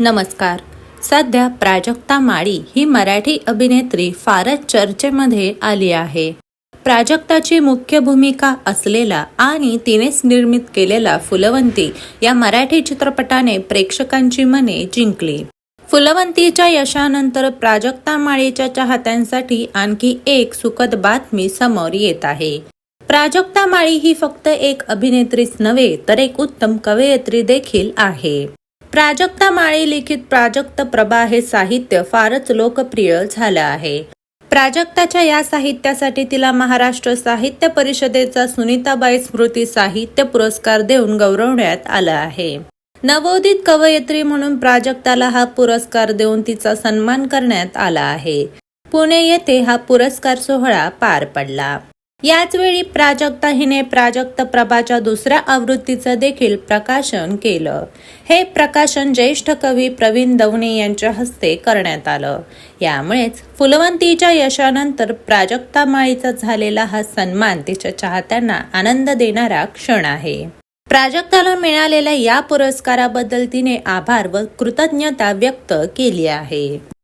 नमस्कार. सध्या प्राजक्ता माळी ही मराठी अभिनेत्री फारच चर्चेमध्ये आली आहे. प्राजक्ताची मुख्य भूमिका असलेला आणि तिनेच निर्मित केलेला फुलवंती या मराठी चित्रपटाने प्रेक्षकांची मने जिंकली. फुलवंतीच्या यशानंतर प्राजक्ता माळीच्या चाहत्यांसाठी आणखी एक सुखद बातमी समोर येत आहे. प्राजक्ता माळी ही फक्त एक अभिनेत्रीच नव्हे तर एक उत्तम कवयित्री देखील आहे. प्राजक्ता माळी लिखित प्राजक्त प्रभा हे साहित्य फारच लोकप्रिय झालं आहे. प्राजक्ताच्या या साहित्यासाठी तिला महाराष्ट्र साहित्य परिषदेचा सुनीताबाई स्मृती साहित्य पुरस्कार देऊन गौरवण्यात आलं आहे. नवोदित कवयित्री म्हणून प्राजक्ताला हा पुरस्कार देऊन तिचा सन्मान करण्यात आला आहे. पुणे येथे हा पुरस्कार सोहळा पार पडला. याचवेळी प्राजक्ता हिने प्राजक्त प्रभाच्या दुसऱ्या आवृत्तीचं देखील प्रकाशन केलं. हे प्रकाशन ज्येष्ठ कवी प्रवीण दवणे यांच्या हस्ते करण्यात आलं. यामुळेच फुलवंतीच्या यशानंतर प्राजक्ता माळीचा झालेला हा सन्मान तिच्या चाहत्यांना आनंद देणारा क्षण आहे. प्राजक्ताला मिळालेल्या या पुरस्काराबद्दल तिने आभार व कृतज्ञता व्यक्त केली आहे.